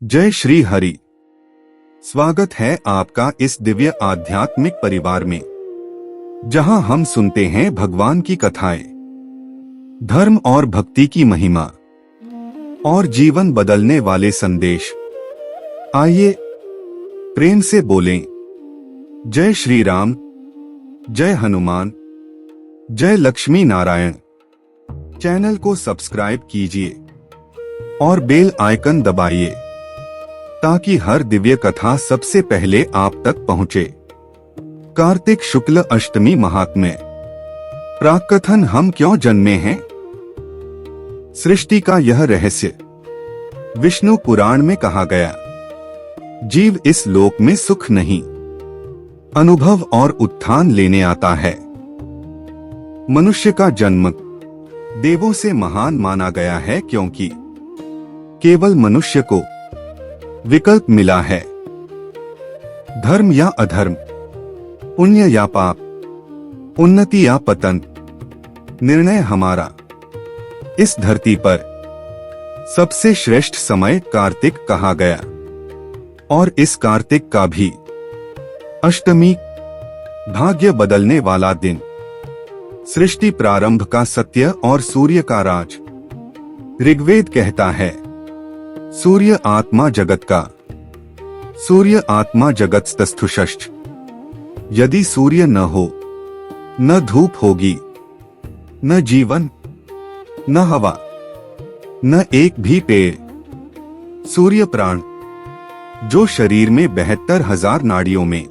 जय श्री हरि। स्वागत है आपका इस दिव्य आध्यात्मिक परिवार में, जहां हम सुनते हैं भगवान की कथाएं, धर्म और भक्ति की महिमा और जीवन बदलने वाले संदेश। आइए प्रेम से बोलें, जय श्री राम, जय हनुमान, जय लक्ष्मी नारायण। चैनल को सब्सक्राइब कीजिए और बेल आइकन दबाइए ताकि हर दिव्य कथा सबसे पहले आप तक पहुंचे। कार्तिक शुक्ल अष्टमी महात्म्य। प्राककथन। हम क्यों जन्मे हैं? सृष्टि का यह रहस्य विष्णु पुराण में कहा गया। जीव इस लोक में सुख नहीं, अनुभव और उत्थान लेने आता है। मनुष्य का जन्म देवों से महान माना गया है, क्योंकि केवल मनुष्य को विकल्प मिला है। धर्म या अधर्म, पुण्य या पाप, उन्नति या पतन, निर्णय हमारा। इस धरती पर सबसे श्रेष्ठ समय कार्तिक कहा गया, और इस कार्तिक का भी अष्टमी भाग्य बदलने वाला दिन, सृष्टि प्रारंभ का सत्य और सूर्य का राज। ऋग्वेद कहता है, सूर्य आत्मा जगत का, सूर्य आत्मा जगत्स्तस्थुषश्च। यदि सूर्य न हो, न धूप होगी, न जीवन, न हवा, न एक भी पेड़। सूर्य प्राण, जो शरीर में 72,000 नाड़ियों में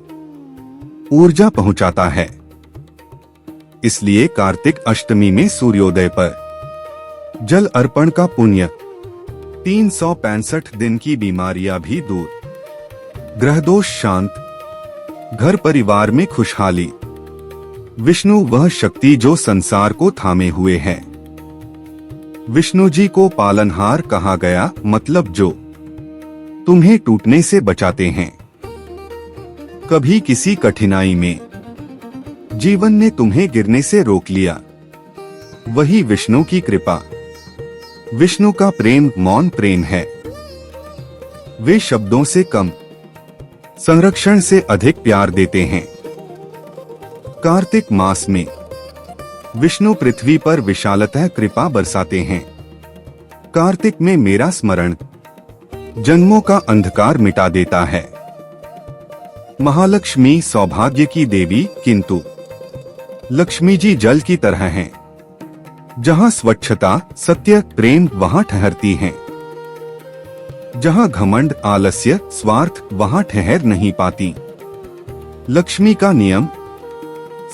ऊर्जा पहुंचाता है। इसलिए कार्तिक अष्टमी में सूर्योदय पर जल अर्पण का पुण्य। 365 दिन की बीमारियां भी दूर, ग्रह दोष शांत, घर परिवार में खुशहाली। विष्णु वह शक्ति जो संसार को थामे हुए है। विष्णु जी को पालनहार कहा गया, मतलब जो तुम्हें टूटने से बचाते हैं। कभी किसी कठिनाई में जीवन ने तुम्हें गिरने से रोक लिया, वही विष्णु की कृपा। विष्णु का प्रेम मौन प्रेम है। वे शब्दों से कम, संरक्षण से अधिक प्यार देते हैं। कार्तिक मास में विष्णु पृथ्वी पर विशालतः कृपा बरसाते हैं। कार्तिक में मेरा स्मरण जन्मों का अंधकार मिटा देता है। महालक्ष्मी सौभाग्य की देवी, किंतु लक्ष्मी जी जल की तरह हैं। जहां स्वच्छता, सत्य, प्रेम वहां ठहरती हैं। जहां घमंड, आलस्य, स्वार्थ वहां ठहर नहीं पाती। लक्ष्मी का नियम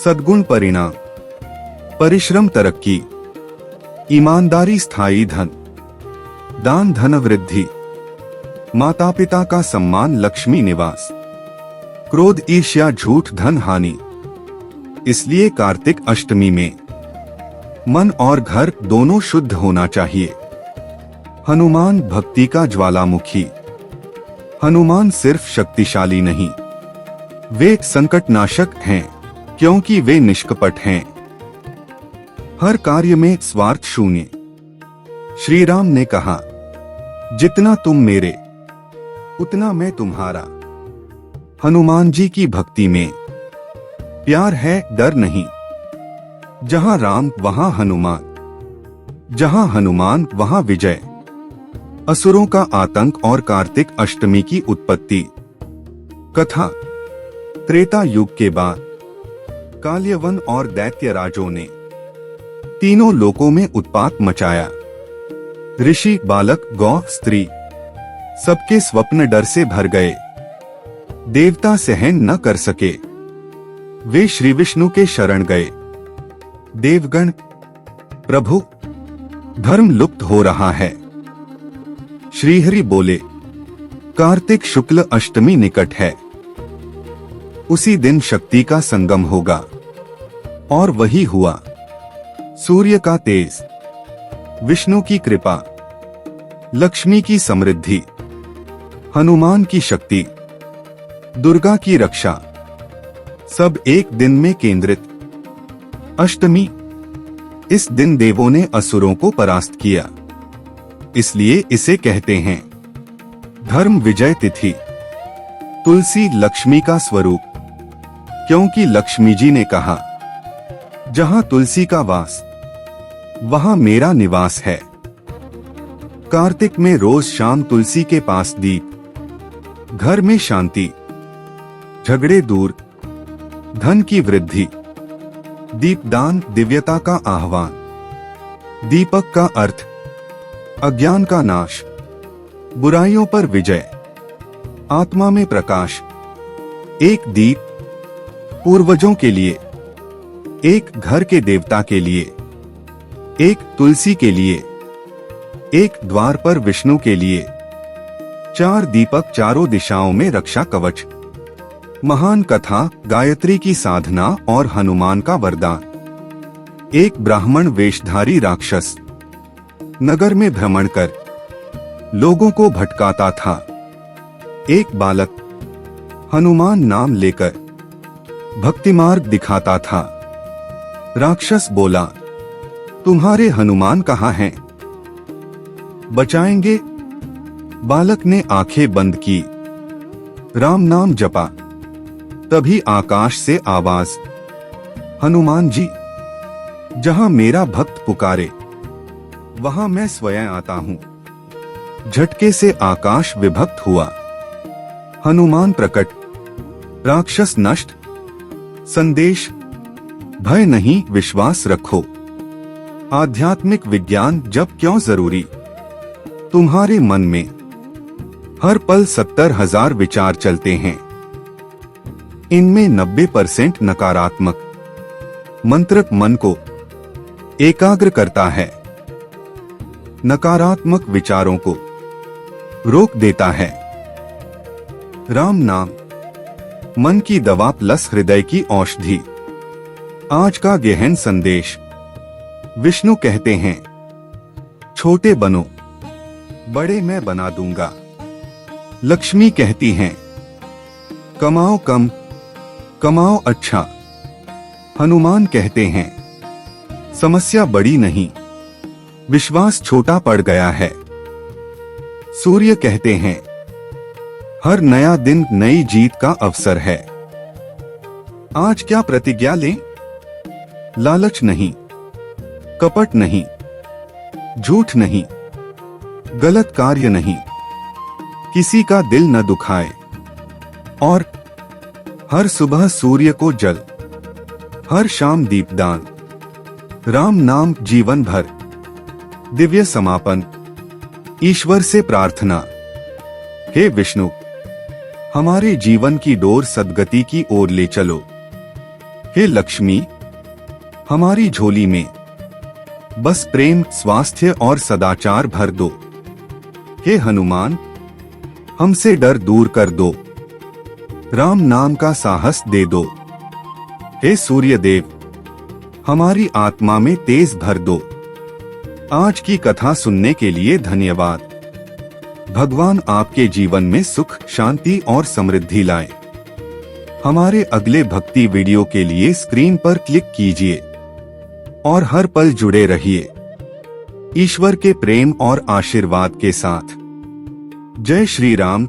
सद्गुण परिणाम, परिश्रम तरक्की, ईमानदारी स्थायी धन, दान धन वृद्धि, माता पिता का सम्मान लक्ष्मी निवास, क्रोध ईर्ष्या झूठ धन हानि। इसलिए कार्तिक अष्टमी में मन और घर दोनों शुद्ध होना चाहिए। हनुमान भक्ति का ज्वालामुखी। हनुमान सिर्फ शक्तिशाली नहीं, वे संकटनाशक हैं, क्योंकि वे निष्कपट हैं। हर कार्य में स्वार्थ शून्य। श्री राम ने कहा, जितना तुम मेरे उतना मैं तुम्हारा। हनुमान जी की भक्ति में प्यार है, डर नहीं। जहां राम वहां हनुमान, जहां हनुमान वहां विजय। असुरों का आतंक और कार्तिक अष्टमी की उत्पत्ति। कथा। त्रेता युग के बाद काल्यवन और दैत्यराजों ने तीनों लोकों में उत्पात मचाया। ऋषि, बालक, गौ, स्त्री, सबके स्वप्न डर से भर गए। देवता सहन न कर सके, वे श्री विष्णु के शरण गए। देवगण, प्रभु, धर्म लुप्त हो रहा है। श्रीहरि बोले, कार्तिक शुक्ल अष्टमी निकट है। उसी दिन शक्ति का संगम होगा। और वही हुआ। सूर्य का तेज, विष्णु की कृपा, लक्ष्मी की समृद्धि, हनुमान की शक्ति, दुर्गा की रक्षा, सब एक दिन में केंद्रित। अष्टमी। इस दिन देवों ने असुरों को परास्त किया, इसलिए इसे कहते हैं धर्म विजय तिथि। तुलसी लक्ष्मी का स्वरूप, क्योंकि लक्ष्मी जी ने कहा, जहां तुलसी का वास वहां मेरा निवास है। कार्तिक में रोज शाम तुलसी के पास दीप, घर में शांति, झगड़े दूर, धन की वृद्धि। दीपदान दिव्यता का आह्वान। दीपक का अर्थ अज्ञान का नाश, बुराइयों पर विजय, आत्मा में प्रकाश। एक दीप पूर्वजों के लिए, एक घर के देवता के लिए, एक तुलसी के लिए, एक द्वार पर विष्णु के लिए। 4 दीपक चारों दिशाओं में रक्षा कवच। महान कथा गायत्री की साधना और हनुमान का वरदान। एक ब्राह्मण वेशधारी राक्षस नगर में भ्रमण कर लोगों को भटकाता था। एक बालक हनुमान नाम लेकर भक्ति मार्ग दिखाता था। राक्षस बोला, तुम्हारे हनुमान कहाँ हैं? बचाएंगे? बालक ने आंखें बंद की, राम नाम जपा। तभी आकाश से आवाज, हनुमान जी, जहां मेरा भक्त पुकारे वहां मैं स्वयं आता हूं। झटके से आकाश विभक्त हुआ, हनुमान प्रकट, राक्षस नष्ट। संदेश, भय नहीं विश्वास रखो। आध्यात्मिक विज्ञान जब क्यों जरूरी? तुम्हारे मन में हर पल 70,000 विचार चलते हैं। इनमें 90% नकारात्मक। मंत्र मन को एकाग्र करता है, नकारात्मक विचारों को रोक देता है। राम नाम मन की दवा प्लस हृदय की औषधि। आज का गहन संदेश। विष्णु कहते हैं, छोटे बनो, बड़े मैं बना दूंगा। लक्ष्मी कहती हैं, कमाओ कम, कमाओ अच्छा। हनुमान कहते हैं, समस्या बड़ी नहीं, विश्वास छोटा पड़ गया है। सूर्य कहते हैं, हर नया दिन नई जीत का अवसर है। आज क्या प्रतिज्ञा लें? लालच नहीं, कपट नहीं, झूठ नहीं, गलत कार्य नहीं, किसी का दिल न दुखाए। और हर सुबह सूर्य को जल, हर शाम दीपदान। राम नाम जीवन भर। दिव्य समापन। ईश्वर से प्रार्थना, हे विष्णु, हमारे जीवन की डोर सद्गति की ओर ले चलो। हे लक्ष्मी, हमारी झोली में बस प्रेम, स्वास्थ्य और सदाचार भर दो। हे हनुमान, हमसे डर दूर कर दो, राम नाम का साहस दे दो। हे सूर्य देव, हमारी आत्मा में तेज भर दो। आज की कथा सुनने के लिए धन्यवाद। भगवान आपके जीवन में सुख, शांति और समृद्धि लाए। हमारे अगले भक्ति वीडियो के लिए स्क्रीन पर क्लिक कीजिए और हर पल जुड़े रहिए ईश्वर के प्रेम और आशीर्वाद के साथ। जय श्री राम।